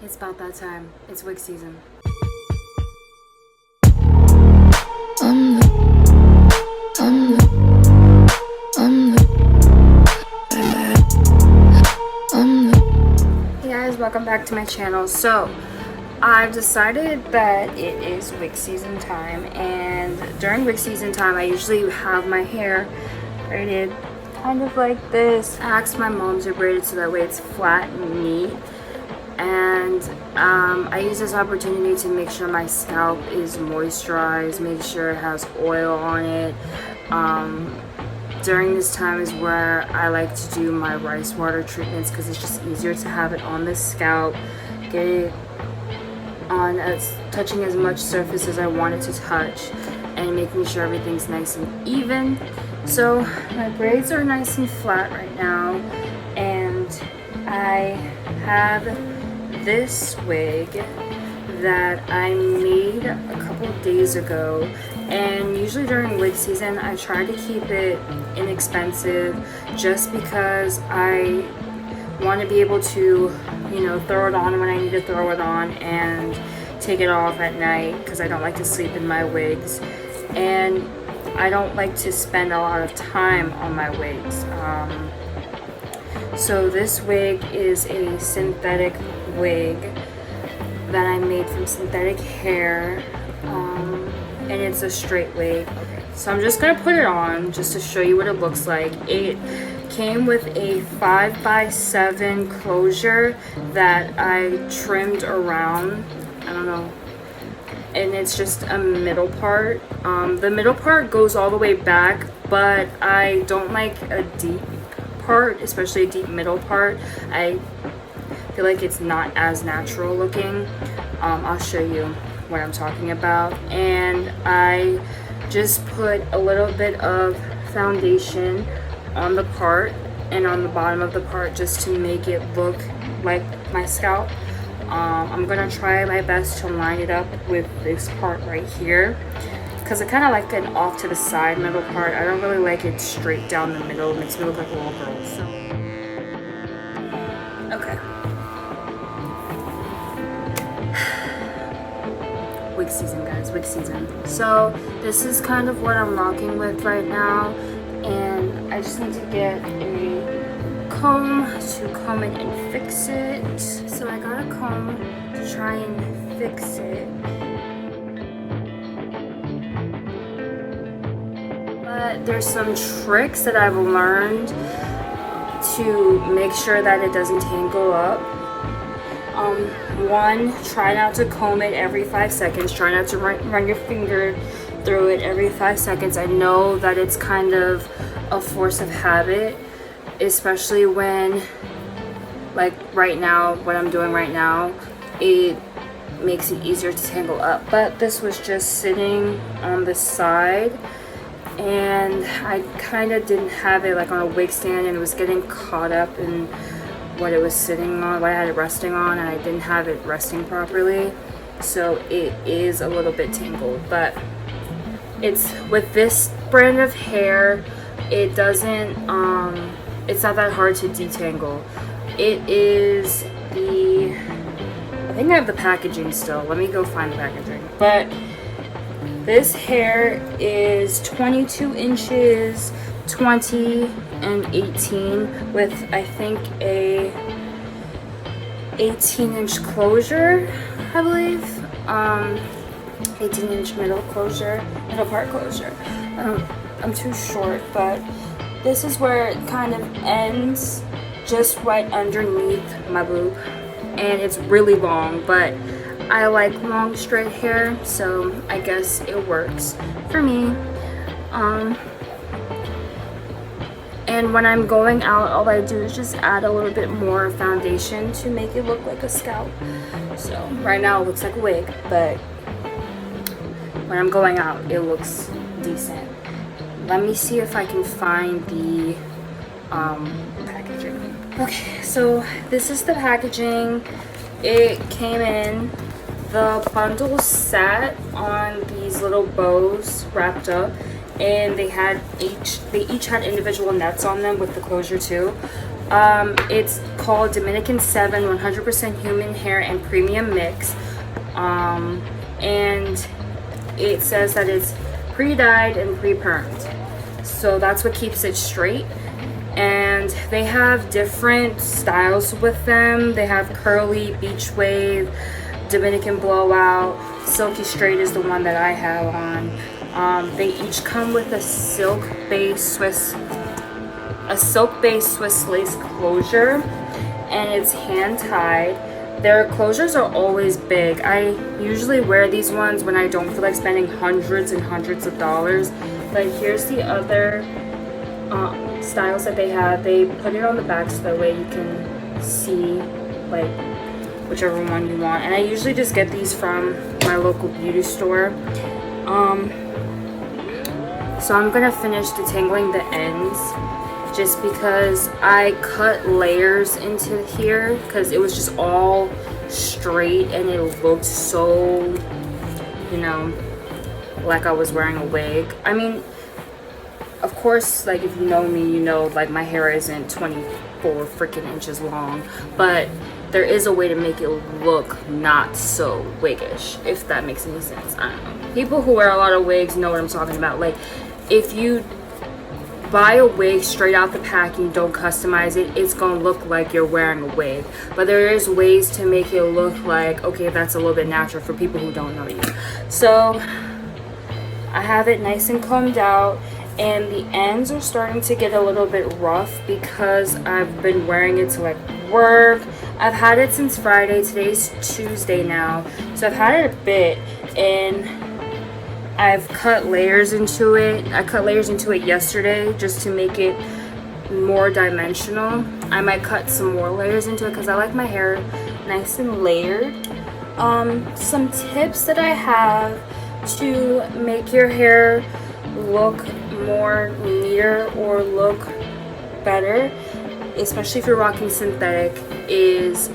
It's about that time. It's wig season. I'm the, I'm the, I'm the, Hey guys, welcome back to my channel. So, I've decided that it is wig season time, and during wig season time, I usually have my hair braided kind of like this. I asked my mom to braid it so that way it's flat and neat. And I use this opportunity to make sure my scalp is moisturized, make sure it has oil on it. During this time is where I like to do my rice water treatments because it's just easier to have it on the scalp, get it on touching as much surface as I want it to touch, and making sure everything's nice and even. So my braids are nice and flat right now, and I have this wig that I made a couple of days ago, and usually during wig season I try to keep it inexpensive just because I want to be able to, you know, throw it on when I need to throw it on and take it off at night because I don't like to sleep in my wigs, and I don't like to spend a lot of time on my wigs. So this wig is a synthetic wig that I made from synthetic hair, and it's a straight wig. So I'm just gonna put it on just to show you what it looks like. It came with a 5x7 closure that I trimmed around. I don't know, and it's just a middle part. The middle part goes all the way back, but I don't like a deep part, especially a deep middle part. I feel like it's not as natural looking. I'll show you what I'm talking about. And I just put a little bit of foundation on the part and on the bottom of the part just to make it look like my scalp. I'm gonna try my best to line it up with this part right here because I kind of like an off to the side middle part. I don't really like it straight down the middle. It makes me look like a little girl. So okay. Wig season, guys, wig season. So this is kind of what I'm rocking with right now, and I just need to get a comb to comb it and fix it. So I got a comb to try and fix it, but there's some tricks that I've learned to make sure that it doesn't tangle up. One, try not to comb it every 5 seconds. Try not to run your finger through it every 5 seconds. I know that it's kind of a force of habit, especially when, like right now, what I'm doing right now, it makes it easier to tangle up. But this was just sitting on the side, and I kind of didn't have it like on a wig stand, and it was getting caught up in what it was sitting on, what I had it resting on, and I didn't have it resting properly, so it is a little bit tangled. But it's with this brand of hair, it doesn't it's not that hard to detangle. It is the, I think I have the packaging still, let me go find the packaging, but this hair is 22 inches, 20 and 18 with, I think, a 18-inch closure, I believe. 18-inch middle part closure. I'm too short, but this is where it kind of ends, just right underneath my boob, and it's really long, but I like long straight hair, so I guess it works for me. And when I'm going out, all I do is just add a little bit more foundation to make it look like a scalp. So right now it looks like a wig, but when I'm going out, it looks decent. Let me see if I can find the packaging. Okay, so this is the packaging. It came in, the bundle sat on these little bows wrapped up, and they each had individual nets on them with the closure too. It's called Dominican 7 100% human hair and premium mix. And it says that it's pre-dyed and pre-permed, so that's what keeps it straight. And they have different styles with them. They have curly, beach wave, Dominican blowout, silky straight is the one that I have on. They each come with a silk-based Swiss lace closure, and it's hand tied. Their closures are always big. I usually wear these ones when I don't feel like spending hundreds and hundreds of dollars. But here's the other styles that they have. They put it on the back so that way you can see like whichever one you want. And I usually just get these from my local beauty store. So I'm gonna finish detangling the ends, just because I cut layers into here because it was just all straight and it looked so, you know, like I was wearing a wig. I mean, of course, like if you know me, you know like my hair isn't 24 freaking inches long, but there is a way to make it look not so wiggish, if that makes any sense. I don't know. People who wear a lot of wigs know what I'm talking about. Like if you buy a wig straight out the pack and you don't customize it, it's gonna look like you're wearing a wig. But there is ways to make it look like, okay, that's a little bit natural for people who don't know you. So I have it nice and combed out, and the ends are starting to get a little bit rough because I've been wearing it to like work. I've had it since Friday. Today's Tuesday now, so I've had it a bit, and I've cut layers into it. I cut layers into it yesterday just to make it more dimensional. I might cut some more layers into it because I like my hair nice and layered. Some tips that I have to make your hair look more neater or look better, especially if you're rocking synthetic, is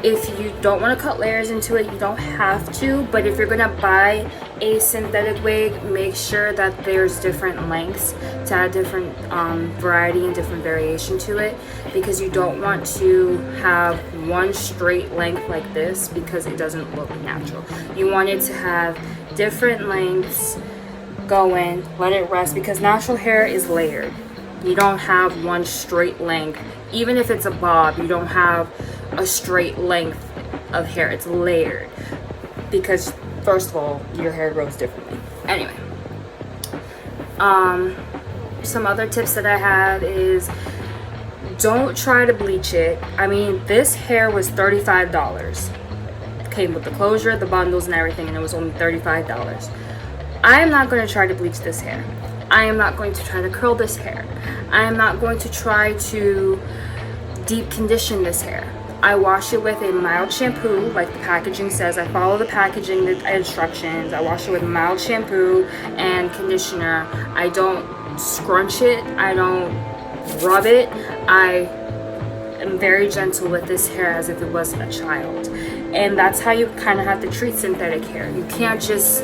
if you don't want to cut layers into it, you don't have to. But if you're gonna buy a synthetic wig, make sure that there's different lengths to add different variety and different variation to it, because you don't want to have one straight length like this because it doesn't look natural. You want it to have different lengths. Go in, let it rest, because natural hair is layered. You don't have one straight length. Even if it's a bob, you don't have a straight length of hair. It's layered because, first of all, your hair grows differently. Anyway, some other tips that I have is don't try to bleach it. I mean, this hair was $35. Came with the closure, the bundles, and everything, and it was only $35. I am not going to try to bleach this hair. I am not going to try to curl this hair. I am not going to try to deep condition this hair. I wash it with a mild shampoo, like the packaging says. I follow the packaging, the instructions. I wash it with mild shampoo and conditioner. I don't scrunch it. I don't rub it. I am very gentle with this hair as if it was a child. And that's how you kind of have to treat synthetic hair. You can't just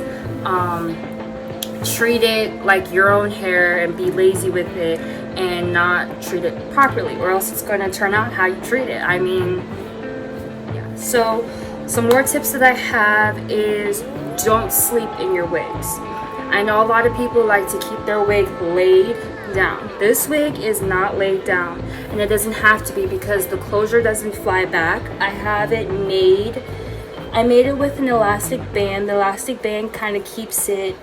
treat it like your own hair and be lazy with it and not treat it properly, or else it's going to turn out how you treat it. I mean, yeah. So some more tips that I have is don't sleep in your wigs. I know a lot of people like to keep their wig laid down. This wig is not laid down, and it doesn't have to be because the closure doesn't fly back. I have it made. I made it with an elastic band. The elastic band kind of keeps it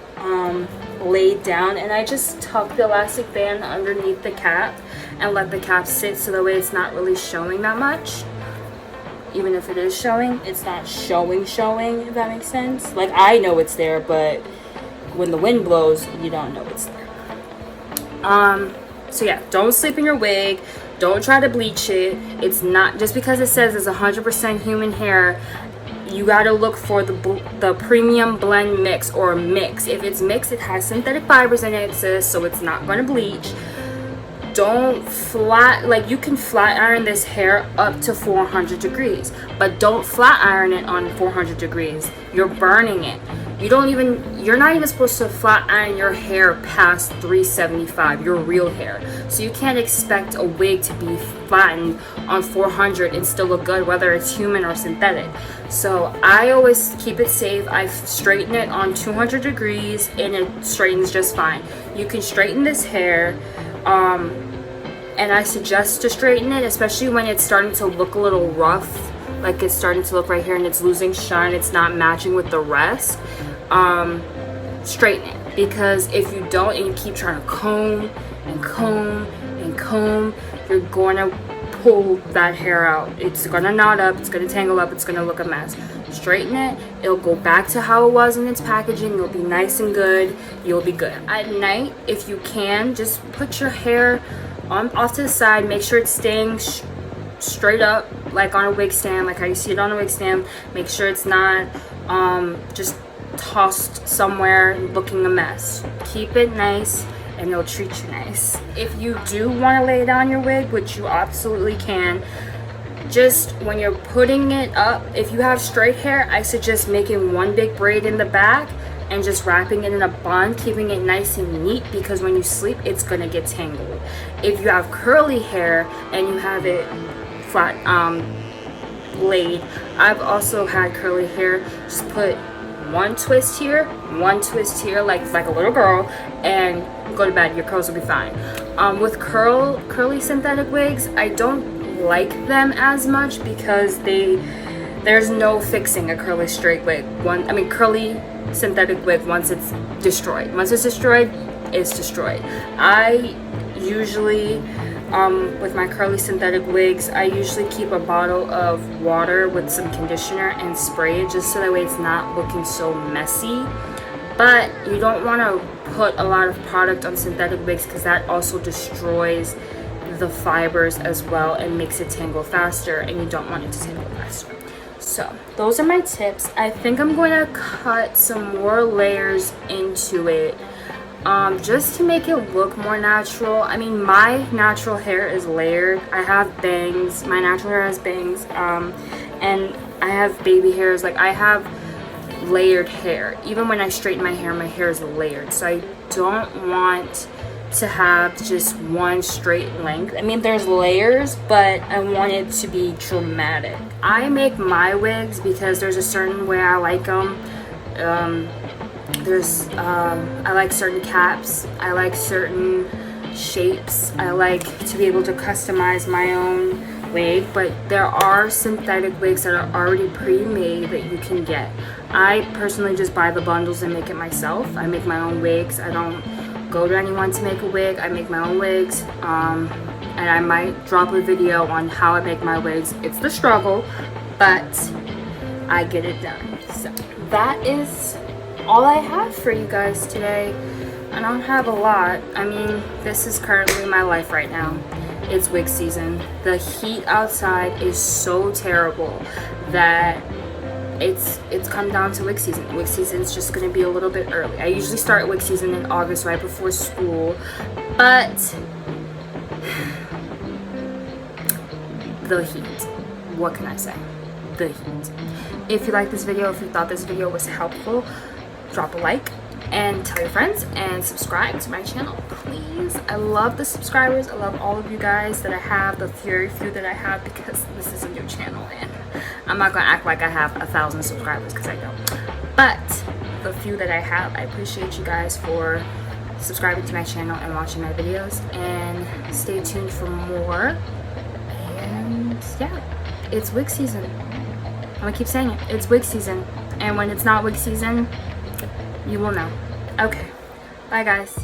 laid down, and I just tuck the elastic band underneath the cap and let the cap sit so that way it's not really showing that much. Even if it is showing, it's not showing, if that makes sense. Like, I know it's there, but when the wind blows, you don't know it's there. So yeah, don't sleep in your wig. Don't try to bleach it. It's not, just because it says it's 100% human hair, you gotta look for the premium blend mix or mix. If it's mixed, it has synthetic fibers in it, sis, so it's not gonna bleach. Don't you can flat iron this hair up to 400 degrees, but don't flat iron it on 400 degrees. You're burning it. you're not even supposed to flat iron your hair past 375, your real hair. So you can't expect a wig to be flattened on 400 and still look good, whether it's human or synthetic. So I always keep it safe. I straighten it on 200 degrees and it straightens just fine. You can straighten this hair, and I suggest to straighten it, especially when it's starting to look a little rough, like it's starting to look right here and it's losing shine, it's not matching with the rest. Straighten it, because if you don't and you keep trying to comb and comb and comb, you're going to pull that hair out. It's going to knot up, it's going to tangle up, it's going to look a mess. Straighten it, it'll go back to how it was in its packaging, it'll be nice and good, you'll be good. At night, if you can, just put your hair off to the side, make sure it's staying straight up, like on a wig stand, like how you see it on a wig stand. Make sure it's not just tossed somewhere looking a mess. Keep it nice and it'll treat you nice. If you do want to lay down your wig, which you absolutely can, just when you're putting it up, if you have straight hair, I suggest making one big braid in the back and just wrapping it in a bun, keeping it nice and neat, because when you sleep it's gonna get tangled. If you have curly hair and you have it flat laid, I've also had curly hair, just put one twist here, like a little girl, and go to bed. Your curls will be fine. With curly synthetic wigs, I don't like them as much because there's no fixing a curly straight wig. Curly synthetic wig, once it's destroyed. Once it's destroyed, it's destroyed. I usually, with my curly synthetic wigs, I usually keep a bottle of water with some conditioner and spray it, just so that way it's not looking so messy. But you don't want to put a lot of product on synthetic wigs, because that also destroys the fibers as well and makes it tangle faster, and you don't want it to tangle faster. So those are my tips. I think I'm going to cut some more layers into it, just to make it look more natural. I mean, my natural hair is layered. I have bangs. My natural hair has bangs, and I have baby hairs. Like, I have layered hair. Even when I straighten my hair is layered. So I don't want to have just one straight length. I mean, there's layers, but I want it to be dramatic. I make my wigs because there's a certain way I like them. I like certain caps, I like certain shapes, I like to be able to customize my own wig. But there are synthetic wigs that are already pre-made that you can get. I personally just buy the bundles and make it myself. I make my own wigs. I don't go to anyone to make a wig. I make my own wigs, and I might drop a video on how I make my wigs. It's the struggle, but I get it done. So that is all I have for you guys today. I don't have a lot. I mean, this is currently my life right now. It's wig season. The heat outside is so terrible that it's come down to wig season. Wig season is just going to be a little bit early. I usually start wig season in August, right before school, but the heat. What can I say? The heat. If you like this video, if you thought this video was helpful, drop a like and tell your friends and subscribe to my channel, please. I love the subscribers. I love all of you guys that I have, the very few that I have, because this is a new channel and I'm not gonna act like I have 1,000 subscribers, because I don't. But the few that I have, I appreciate you guys for subscribing to my channel and watching my videos, and stay tuned for more. And yeah, it's wig season. I'm gonna keep saying it. It's wig season, and when it's not wig season, you will know. Okay, bye guys.